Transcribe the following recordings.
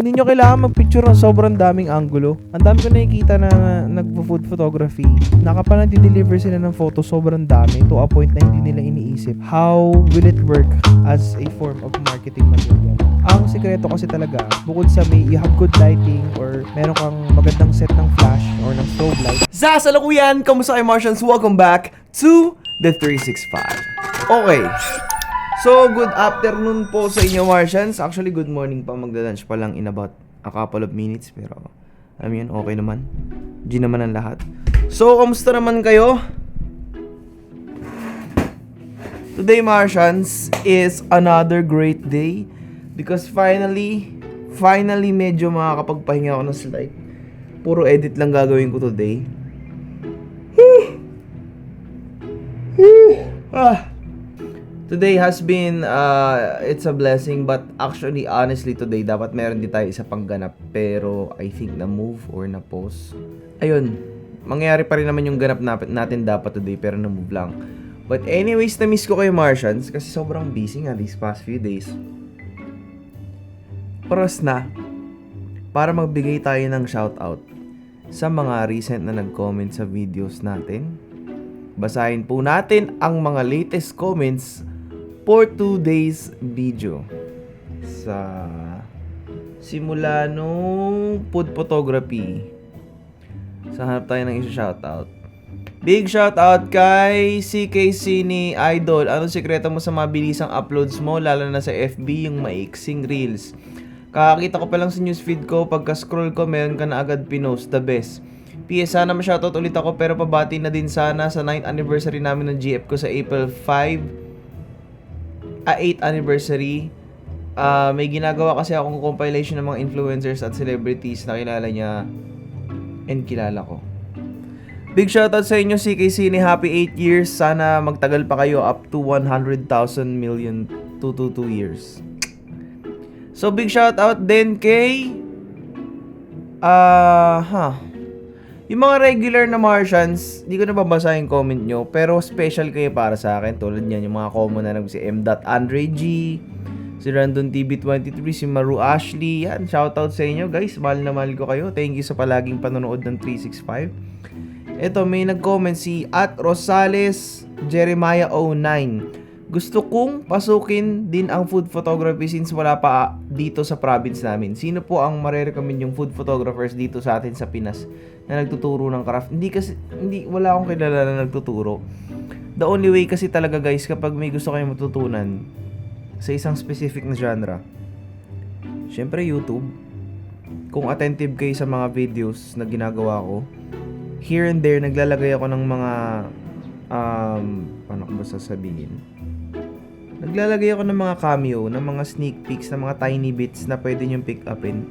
Hindi nyo kailangan magpicture ng sobrang daming angulo. Ang dami ko nakikita na nagpo-food photography. Nakapana-deliver sila ng photo sobrang dami to a point na hindi nila iniisip. How will it work as a form of marketing material? Ang sikreto kasi talaga, bukod sa you have good lighting or meron kang magandang set ng flash or ng strobe light. Sasalukuyan! Kamusta kayo, Martians? Welcome back to the 365. Okay. So, good afternoon po sa inyo, Martians. Actually, good morning pa. Magda-lunch pa lang in about a couple of minutes. Pero, alam yun, okay naman. G naman ang lahat. So, kamusta naman kayo? Today, Martians, is another great day. Because finally, medyo makakapagpahinga ako ng slide. Puro edit lang gagawin ko today. Today has been, it's a blessing, but actually, honestly, today, dapat meron din tayo isa pang ganap. Pero, I think na-move or na-pause. Ayun, mangyayari pa rin naman yung ganap natin dapat today, pero na-move lang. But anyways, na-miss ko kayo, Martians, kasi sobrang busy nga these past few days. Oras na, para magbigay tayo ng shoutout sa mga recent na nag-comment sa videos natin. Basahin po natin ang mga latest comments for today's video. Sa simula nung food photography. Sa hanap tayo ng isa shoutout. Big shoutout kay CKC ni Idol. Anong sikreto mo sa mabilisang uploads mo, lalo na sa FB, yung maiksing reels? Kakakita ko pa lang sa newsfeed ko, pagka-scroll ko, meron ka na agad pinost. The best. PS, sana ma-shoutout ulit ako, pero pabati na din sana sa 9th anniversary namin ng GF ko sa April 8th anniversary. May ginagawa kasi akong compilation ng mga influencers at celebrities na kilala niya and kilala ko. Big shoutout sa inyo, CKC ni Happy 8 years. Sana magtagal pa kayo up to 100,000 million 2 years. So, big shoutout din kay yung mga regular na Martians, di ko na babasahin comment nyo, pero special kayo para sa akin. Tulad niyan, yung mga common na si M. Andre G, si Randon TV23, si Maru Ashley. Yan, shoutout sa inyo guys. Mahal na mahal ko kayo. Thank you sa palaging panonood ng 365. Ito, may nag-comment si @Rosales Jeremiah 09. Gusto kong pasukin din ang food photography since wala pa dito sa province namin. Sino po ang marerecommend yung food photographers dito sa atin sa Pinas na nagtuturo ng craft? Wala akong kilala na nagtuturo. The only way kasi talaga guys, kapag may gusto kayong matutunan sa isang specific na genre, syempre YouTube. Kung attentive kayo sa mga videos na ginagawa ko, here and there, naglalagay ako ng mga paano ko ba sasabihin? Naglalagay ako ng mga cameo, ng mga sneak peeks, ng mga tiny bits na pwede nyo pick upin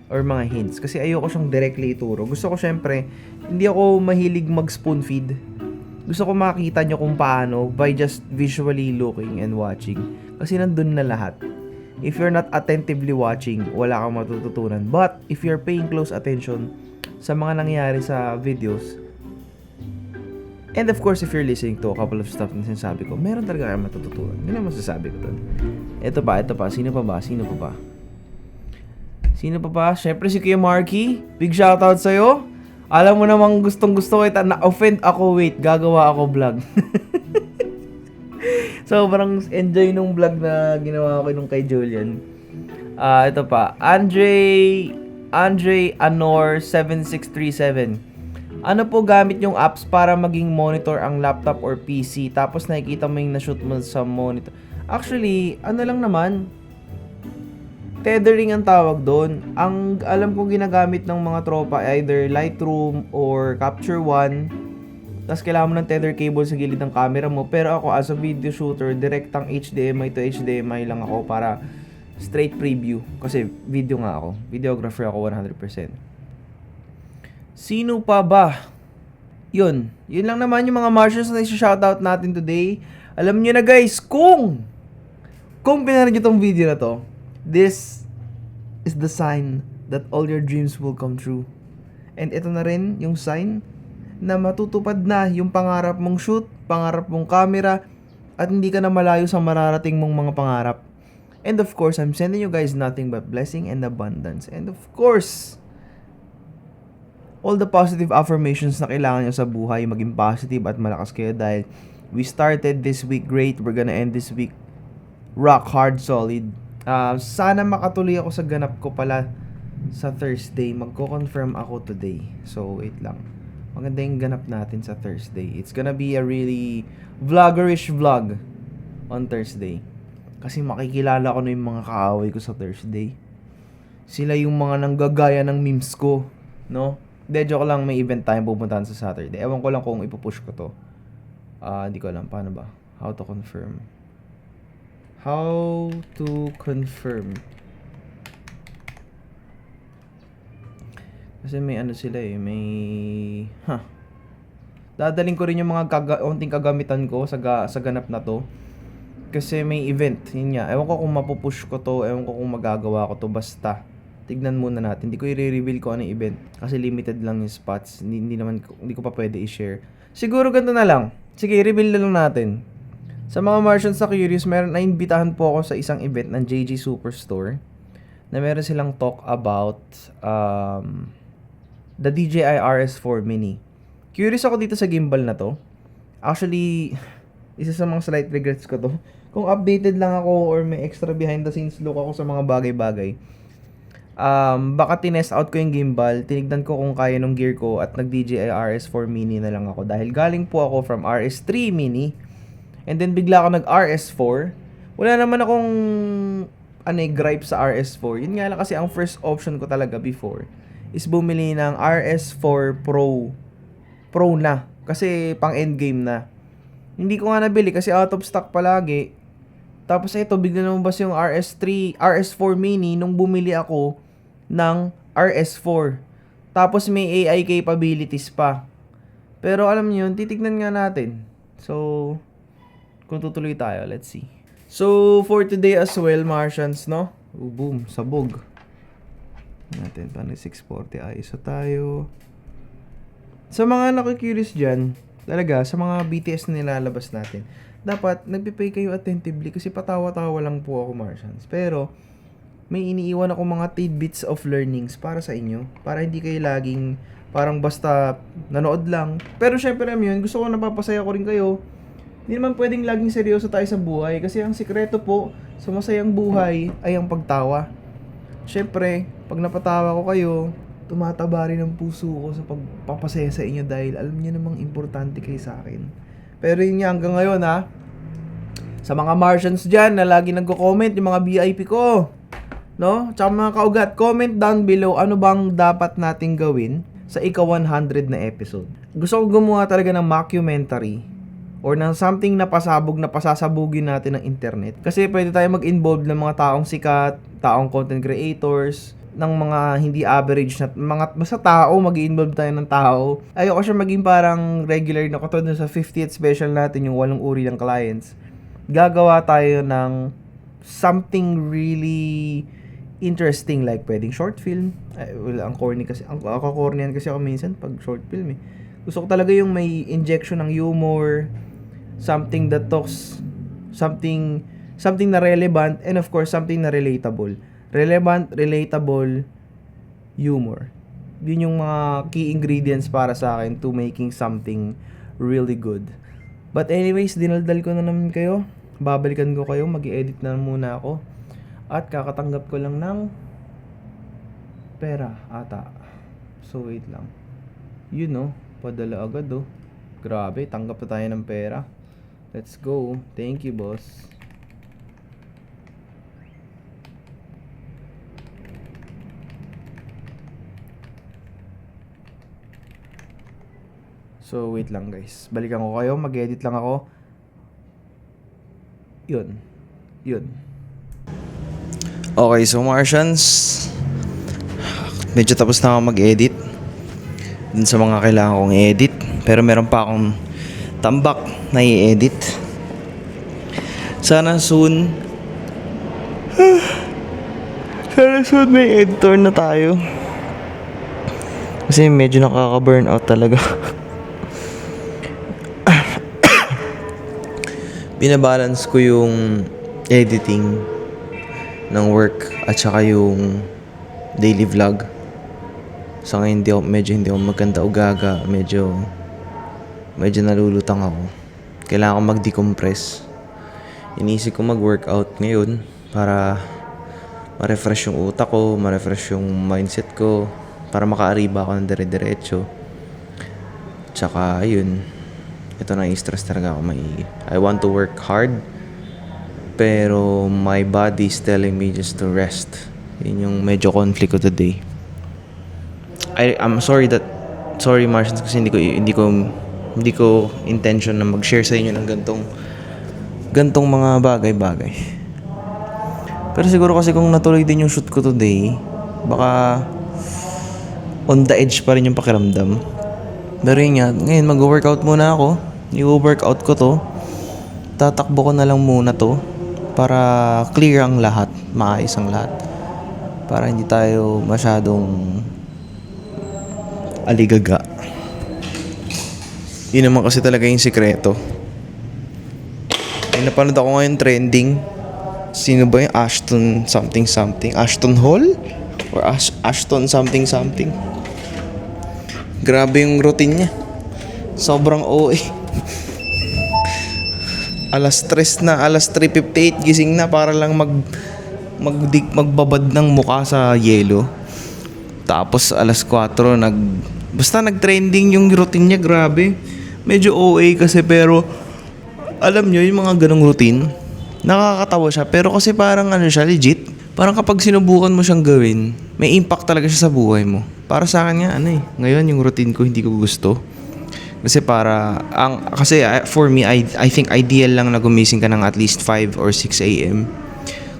or mga hints. Kasi ayoko siyang directly ituro. Gusto ko syempre, hindi ako mahilig mag-spoon feed. Gusto ko makita nyo kung paano by just visually looking and watching. Kasi nandun na lahat. If you're not attentively watching, wala kang matututunan. But if you're paying close attention sa mga nangyayari sa videos, and of course, if you're listening to a couple of stuff na sinasabi ko, meron talaga kayo matututunan. Yun ang masasabi ko doon. Ito pa. Sino pa ba? Syempre si Kuya Marky. Big shoutout sa'yo. Alam mo namang gustong-gusto ko. Na-offend ako. Wait, gagawa ako vlog. Sobrang enjoy nung vlog na ginawa ko nung kay Julian. Ito pa. Andre Anor 7637. Ano po gamit yung apps para maging monitor ang laptop or PC? Tapos nakikita mo yung na-shoot mo sa monitor. Actually, ano lang naman, tethering ang tawag doon. Ang alam ko ginagamit ng mga tropa, either Lightroom or Capture One. Tapos kailangan mo ng tether cable sa gilid ng camera mo. Pero ako as a video shooter, direktang HDMI to HDMI lang ako para straight preview. Kasi video nga ako. Videographer ako 100%. Sino pa ba? Yun lang naman yung mga Martians na i-shoutout natin today. Alam nyo na guys, kung pinanood nyo tong video na to, this is the sign that all your dreams will come true. And ito na rin yung sign na matutupad na yung pangarap mong shoot, pangarap mong camera, at hindi ka na malayo sa mararating mong mga pangarap. And of course, I'm sending you guys nothing but blessing and abundance. And of course, all the positive affirmations na kailangan nyo sa buhay, maging positive at malakas kayo dahil we started this week great. We're gonna end this week rock hard, solid. Sana makatuloy ako sa ganap ko pala sa Thursday. Magko-confirm ako today. So, wait lang. Maganda yung ganap natin sa Thursday. It's gonna be a really vloggerish vlog on Thursday. Kasi makikilala ko na yung mga kaaway ko sa Thursday. Sila yung mga nanggagaya ng memes ko, no? Hindi, joke lang, may event tayong pupuntahan sa Saturday. Ewan ko lang kung ipupush ko to. Hindi ko alam, paano ba? How to confirm. How to confirm. Kasi may ano sila eh, may... Dadaling ko rin yung mga onting kagamitan ko sa ganap na to. Kasi may event, yun nga. Ewan ko kung mapupush ko to, ewan ko kung magagawa ko to, basta. Tignan muna natin. Hindi ko i-reveal ko ano yung event. Kasi limited lang yung spots. Hindi ko pa pwede i-share. Siguro ganito na lang. Sige, reveal na lang natin. Sa mga Martians na curious, naimbitahan po ako sa isang event ng JG Superstore na meron silang talk about the DJI RS4 Mini. Curious ako dito sa gimbal na to. Actually, isa sa mga slight regrets ko to. Kung updated lang ako or may extra behind the scenes look ako sa mga bagay-bagay, baka tinest out ko yung gimbal, tinignan ko kung kaya nung gear ko at nag-DJI RS4 Mini na lang ako. Dahil galing po ako from RS3 Mini and then bigla ako nag-RS4. Wala naman akong gripe sa RS4. Yun nga lang kasi ang first option ko talaga before is bumili ng RS4 Pro na. Kasi pang endgame na. Hindi ko nga nabili kasi out of stock palagi. Tapos ito, bigla lumabas yung RS4 Mini nung bumili ako ng RS4. Tapos may AI capabilities pa. Pero alam niyo yun, titignan nga natin. So, kung tutuloy tayo, let's see. So, for today as well, Martians, no? Boom, sabog. Natin, paano 640 ISO tayo. Sa mga nakikurious dyan, talaga, sa mga BTS na nilalabas natin, dapat nagpipay kayo attentively kasi patawa-tawa lang po ako, Martians. Pero, may iniiwan ako mga tidbits of learnings para sa inyo. Para hindi kayo laging parang basta nanood lang. Pero syempre naman yun, gusto ko napapasaya ko rin kayo. Hindi naman pwedeng laging seryoso tayo sa buhay kasi ang sikreto po sa masayang buhay ay ang pagtawa. Syempre, pag napatawa ko kayo, tumataba rin ang puso ko sa pagpapasaya sa inyo dahil alam niyo namang importante kayo sa akin. Pero yun nga hanggang ngayon ha. Sa mga Martians dyan na lagi nagko-comment yung mga VIP ko. No? Tsaka mga kaugat, comment down below ano bang dapat nating gawin sa ika-100 na episode. Gusto ko gumawa talaga ng mockumentary or ng something na pasabog na pasasabugin natin ng internet. Kasi pwede tayo mag-involve ng mga taong sikat, taong content creators, ng mga hindi average na mga basta tao, mag-involve tayo ng tao. Ayoko siya maging parang regular na katulad sa 50th special natin, yung 8 uri ng clients. Gagawa tayo ng something really interesting, like pwedeng short film. Ang corny kasi, ang cornyan kasi ako minsan pag short film eh. Gusto ko talaga yung may injection ng humor, something that talks, something na relevant, and of course something na relatable. Relevant, relatable, humor. Yun yung mga key ingredients para sa akin to making something really good. But anyways, dinaldal ko na naman kayo. Babalikan ko kayo, mag-i-edit na muna ako. At kakatanggap ko lang ng pera ata. So wait lang. Yun no, padala agad oh. Grabe, tanggap na tayo ng pera. Let's go. Thank you, boss. So, wait lang guys. Balikan ko kayo. Mag-edit lang ako. Yun. Okay, so Martians, medyo tapos na ako mag-edit dun sa mga kailangan kong i-edit. Pero meron pa akong tambak na i-edit. Sana soon may editor na tayo. Kasi medyo nakaka-burnout talaga. Binabalance ko yung editing ng work at saka yung daily vlog. So ngayon hindi ako maganda ugaga, medyo nalulutang ako. Kailangan ko mag-decompress. Inisip ko mag-workout ngayon para ma-refresh yung utak ko, ma-refresh yung mindset ko, para makaariba ako ng dire-diretso. Tsaka ayun, ito na stress talaga ako maigi. I want to work hard, pero my body is telling me just to rest. Yun yung medyo conflict ko today. I'm sorry Martians, kasi hindi ko intention na mag-share sa inyo ng gantong mga bagay-bagay. Pero siguro kasi kung natuloy din yung shoot ko today, baka on the edge pa rin yung pakiramdam. Pero yun nga, ngayon mag-workout muna ako. I-workout ko to. Tatakbo ko na lang muna to para clear ang lahat, maayos ang lahat. Para hindi tayo masyadong aligaga. Yun naman kasi talaga yung sikreto. Ay, napanood ako ngayon trending. Sino ba yung Ashton something something? Ashton Hall? Or Ashton something something? Grabe yung routine niya. Sobrang OA. Alas 3:58 gising na para lang magbabad ng mukha sa yelo. Tapos alas 4 basta nag-trending yung routine niya, grabe. Medyo OA kasi, pero alam nyo yung mga ganong routine, nakakatawa siya, pero kasi parang siya legit. Parang kapag sinubukan mo siyang gawin, may impact talaga siya sa buhay mo. Para sa akin nga ngayon yung routine ko hindi ko gusto. Kasi for me, I think ideal lang na gumising ka ng at least 5 or 6 a.m.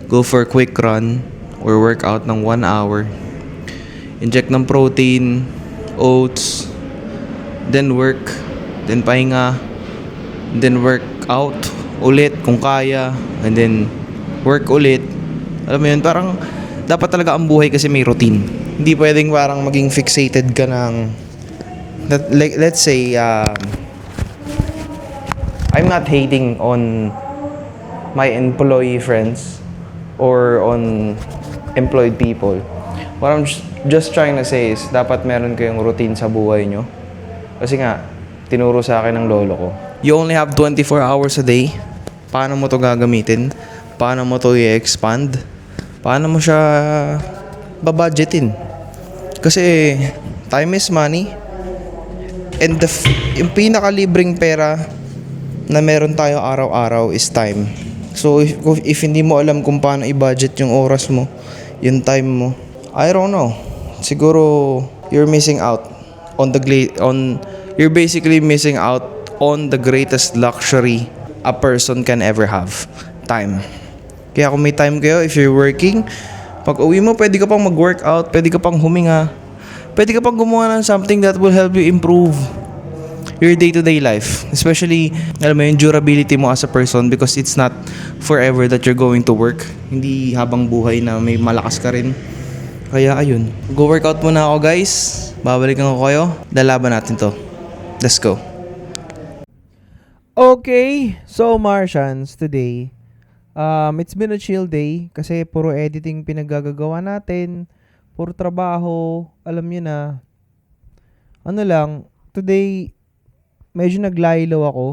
Go for a quick run or workout ng 1 hour. Inject ng protein, oats, then work, then pahinga, then work out ulit kung kaya, and then work ulit. Alam mo yun, parang dapat talaga ang buhay kasi may routine. Hindi pwedeng parang maging fixated ka ng let's say I'm not hating on my employee friends or on employed people. What I'm just trying to say is dapat meron kayong routine sa buhay nyo. Kasi nga, tinuro sa akin ng lolo ko, you only have 24 hours a day. Paano mo to gagamitin? Paano mo to i-expand? Paano mo siya babudgetin? Kasi time is money. And yung pinakalibreng pera na meron tayo araw-araw is time. So if hindi mo alam kung paano i-budget yung oras mo, yung time mo, I don't know. Siguro you're missing out you're basically missing out on the greatest luxury a person can ever have. Time. Kaya kung may time kayo, if you're working, pag uwi mo, pwede ka pang mag-workout, pwede ka pang huminga, pwede ka pang gumawa ng something that will help you improve your day-to-day life. Especially, alam mo yung durability mo as a person, because it's not forever that you're going to work. Hindi habang buhay na may malakas ka rin. Kaya ayun, go workout muna ako guys. Babalikan ko kayo. Lalaban natin to. Let's go. Okay, so Martians, today, it's been a chill day kasi puro editing pinagagagawa natin, puro trabaho, alam niyo na. Ano lang, today, medyo naglaylo ako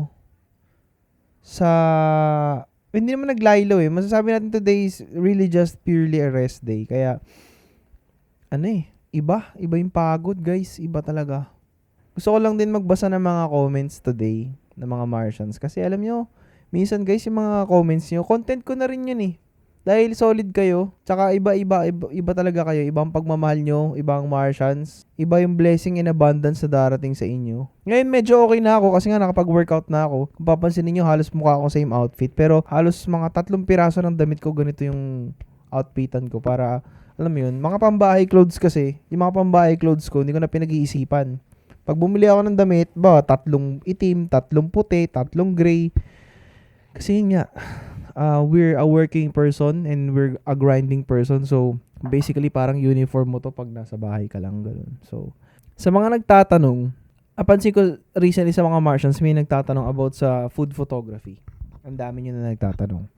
hindi naman naglaylo masasabi natin today is really just purely a rest day. Kaya, iba yung pagod guys, iba talaga. Gusto ko lang din magbasa ng mga comments today ng mga Martians. Kasi alam nyo, minsan guys, yung mga comments nyo, content ko na rin yun Dahil solid kayo, tsaka iba talaga kayo. Ibang pagmamahal nyo, ibang Martians. Iba yung blessing and abundance na darating sa inyo. Ngayon medyo okay na ako kasi nga nakapag-workout na ako. Kung papansin niyo halos mukha akong same outfit. Pero halos mga 3 piraso ng damit ko, ganito yung outfitan ko para, alam mo yun, mga pambahay clothes kasi. Yung mga pambahay clothes ko, hindi ko na pinag-iisipan. Pag bumili ako ng damit, 3 itim, 3 puti, 3 gray. Kasi yun nga, we're a working person and we're a grinding person. So, basically parang uniform mo to pag nasa bahay ka lang. Ganun. So, sa mga nagtatanong, napansin ko recently sa mga Martians, may nagtatanong about sa food photography. Ang dami nyo na nagtatanong.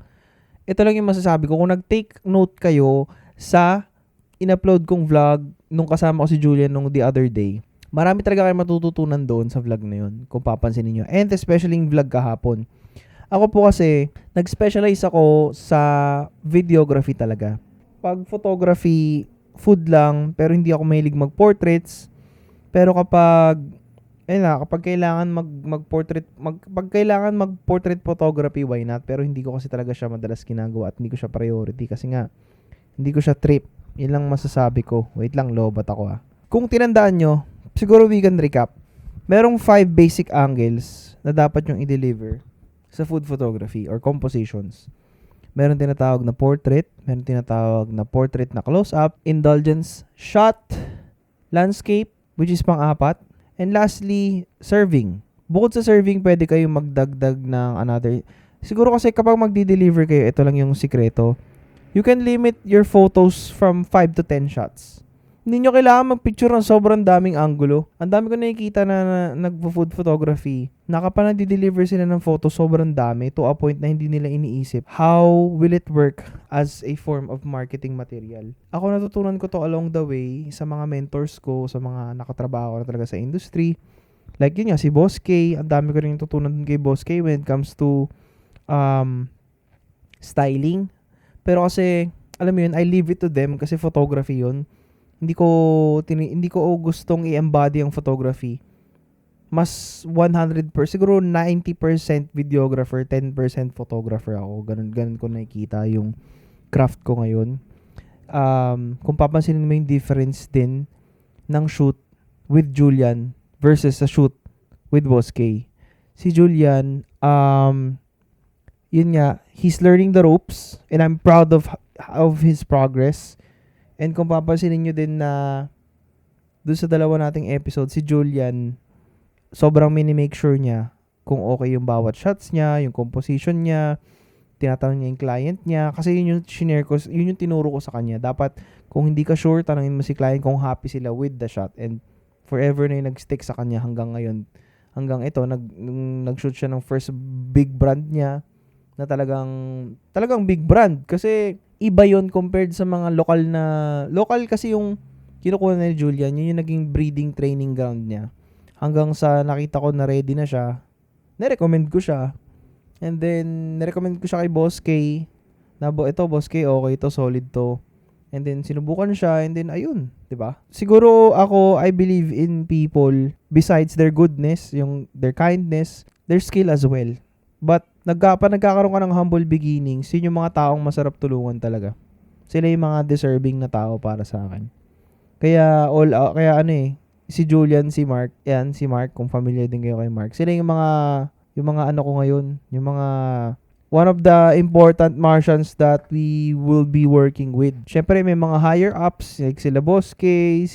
ito lang yung masasabi ko. Kung nag-take note kayo sa in-upload kong vlog nung kasama ko si Julian nung the other day, marami talaga kayo matututunan doon sa vlog na yun, kung papansin niyo. And especially yung vlog kahapon. Ako po kasi, nag-specialize ako sa videography talaga. Pag photography, food lang, pero hindi ako mahilig mag-portraits. Pero kapag kailangan pag kailangan mag-portrait photography, why not? Pero hindi ko kasi talaga siya madalas ginagawa at hindi ko siya priority kasi nga hindi ko siya trip. Yun lang masasabi ko. Wait lang, lobat ako Kung tinandaan nyo, siguro we can recap. Merong 5 basic angles na dapat yung i-deliver sa food photography or compositions. Meron tinatawag na portrait, meron tinatawag na portrait na close-up, indulgence shot, landscape, which is pang-apat, and lastly, serving. Bukod sa serving, pwede kayong magdagdag ng another. Siguro kasi kapag magdi-deliver kayo, ito lang yung sikreto. You can limit your photos from 5 to 10 shots. Hindi nyo kailangan mag-picture ng sobrang daming angulo. Ang dami ko nakikita na nagpo-food photography. Kapag nadi-deliver sila ng photo, sobrang dami to a point na hindi nila iniisip how will it work as a form of marketing material. Ako natutunan ko to along the way sa mga mentors ko, sa mga nakatrabaho na talaga sa industry. Like yun nga, si Boss K. Ang dami ko rin tutunan dun kay Boss K when it comes to styling. Pero kasi, alam mo yun, I leave it to them kasi photography yun. Hindi ko gustong i-embody ang photography. Mas 100%, siguro 90% videographer, 10% photographer ako. Ganun ko nakikita yung craft ko ngayon. Kung papansinin mo yung difference din ng shoot with Julian versus sa shoot with Boss K. Si Julian, yun nga, he's learning the ropes and I'm proud of his progress. And kung papansinin nyo din na doon sa dalawa nating episode, si Julian, sobrang mini-make sure niya kung okay yung bawat shots niya, yung composition niya, tinatanong niya yung client niya. Kasi yun yung shinare ko, yun yung tinuro ko sa kanya. Dapat, kung hindi ka sure, tanongin mo si client kung happy sila with the shot. And forever na yung nag-stick sa kanya hanggang ngayon. Hanggang ito, nag-shoot siya ng first big brand niya na talagang big brand. Kasi iba yon compared sa mga local kasi yung kinukuha na ni Julian, yun yung naging breeding training ground niya. Hanggang sa nakita ko na ready na siya, na-recommend ko siya. And then, na-recommend ko siya kay Boss K, na ito Boss K, okay to, solid to. And then, sinubukan siya, and then, ayun, diba? Siguro ako, I believe in people, besides their goodness, their kindness, their skill as well. But, nagkakaroon ka ng humble beginnings, yun yung mga taong masarap tulungan talaga. Sila yung mga deserving na tao para sa akin. Kaya si Julian, si Mark, kung familiar din kayo kay Mark, sila yung mga ano ko ngayon, yung mga one of the important Martians that we will be working with. Syempre may mga higher ups, like sila Boss K,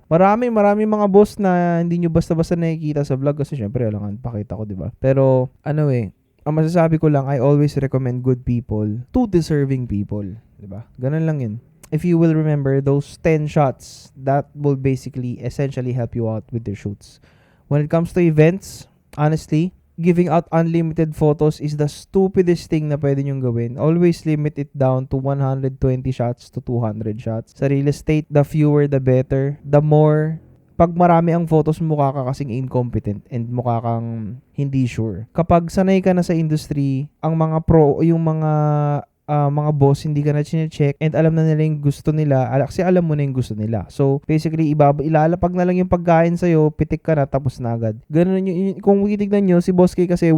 marami mga boss na hindi nyo basta-basta nakikita sa vlog kasi syempre alangan pakita ko, diba? Pero ang masasabi ko lang, I always recommend good people to deserving people. Diba? Ganun lang yun. If you will remember, those 10 shots, that will essentially help you out with your shoots. When it comes to events, honestly, giving out unlimited photos is the stupidest thing na pwede nyong gawin. Always limit it down to 120 shots to 200 shots. Sa real estate, the fewer the better. The more, pag marami ang photos, mukha ka kasing incompetent and mukha kang hindi sure. Kapag sanay ka na sa industry, ang mga pro, yung mga boss, hindi ka na chine-check and alam na nila yung gusto nila kasi alam mo na yung gusto nila. So, basically, ilalapag na lang yung pagkain sa'yo, pitik ka na, tapos na agad. Ganun yun. Kung titignan nyo, si Boss K kasi,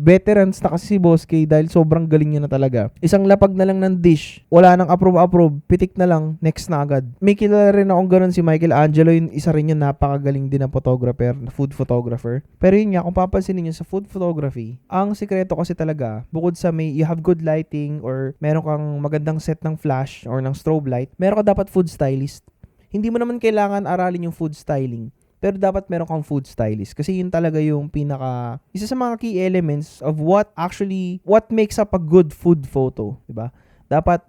veterans na kasi si Boss K dahil sobrang galing niya na talaga. Isang lapag na lang ng dish, wala nang approve, pitik na lang, next na agad. May kilala rin akong ganun si Michael Angelo, yung isa rin yun, napakagaling din na photographer, food photographer. Pero yun nga, kung papansinin nyo sa food photography, ang sikreto kasi talaga, bukod sa you have good lighting or meron kang magandang set ng flash or ng strobe light, meron ka dapat food stylist. Hindi mo naman kailangan aralin yung food styling, pero dapat meron kang food stylist kasi yun talaga yung isa sa mga key elements of what makes up a good food photo, diba? Dapat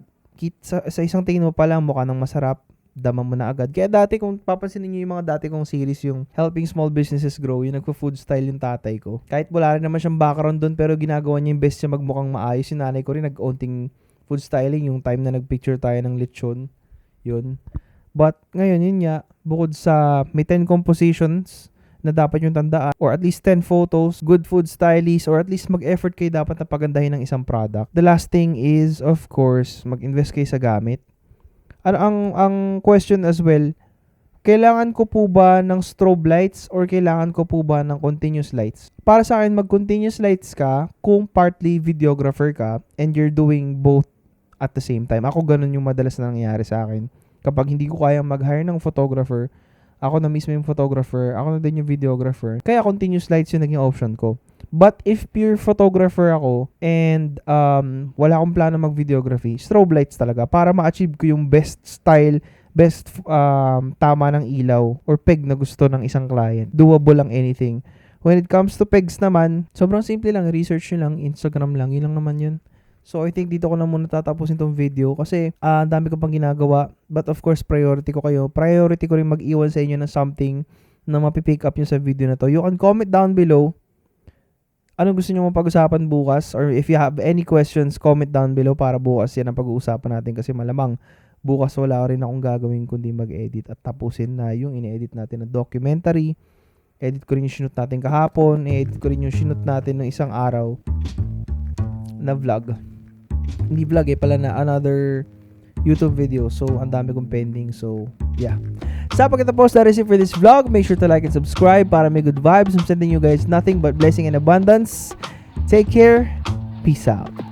sa isang tingin mo pa lang mukha nang masarap, dama mo na agad. Kaya dati, kung papansinin nyo yung mga dati kong series, yung Helping Small Businesses Grow, yung nagpo-food style yung tatay ko. Kahit wala rin naman siyang background doon, pero ginagawa niya yung best siya magmukhang maayos. Yung nanay ko rin nag-onting Food styling, yung time na nagpicture tayo ng lechon. Yun. But ngayon, yun nga, bukod sa may 10 compositions na dapat yung tandaan, or at least 10 photos, good food stylist, or at least mag-effort kayo dapat na pagandahin ng isang product. The last thing is, of course, mag-invest kayo sa gamit. Ang question as well, kailangan ko po ba ng strobe lights or kailangan ko po ba ng continuous lights? Para sa akin, mag-continuous lights ka kung partly videographer ka and you're doing both at the same time. Ako ganun yung madalas na nangyayari sa akin. Kapag hindi ko kayang mag-hire ng photographer, ako na mismo yung photographer, ako na din yung videographer. Kaya continuous lights yung naging option ko. But if pure photographer ako and wala akong plano mag-videography, strobe lights talaga para ma-achieve ko yung best style, best tama ng ilaw or peg na gusto ng isang client. Doable lang anything. When it comes to pegs naman, sobrang simple lang. Research nyo lang, Instagram lang. Yun lang naman yun. So, I think dito ko na muna tatapusin tong video kasi ang dami ko pang ginagawa. But of course, priority ko kayo. Priority ko rin mag-iwan sa inyo ng something na mapipick up nyo sa video na to. You can comment down below anong gusto nyo mapag-usapan bukas, or if you have any questions, comment down below para bukas yan ang pag-uusapan natin kasi malamang bukas wala rin akong gagawin kundi mag-edit at tapusin na yung ine-edit natin na documentary. Edit ko rin yung shoot natin kahapon, edit ko rin yung shoot natin ng isang araw na vlog. Hindi vlog pala na another YouTube video. So, ang dami kong pending. So, yeah. Sa pagkatapos, that is it for this vlog. Make sure to like and subscribe para may good vibes. I'm sending you guys nothing but blessing and abundance. Take care. Peace out.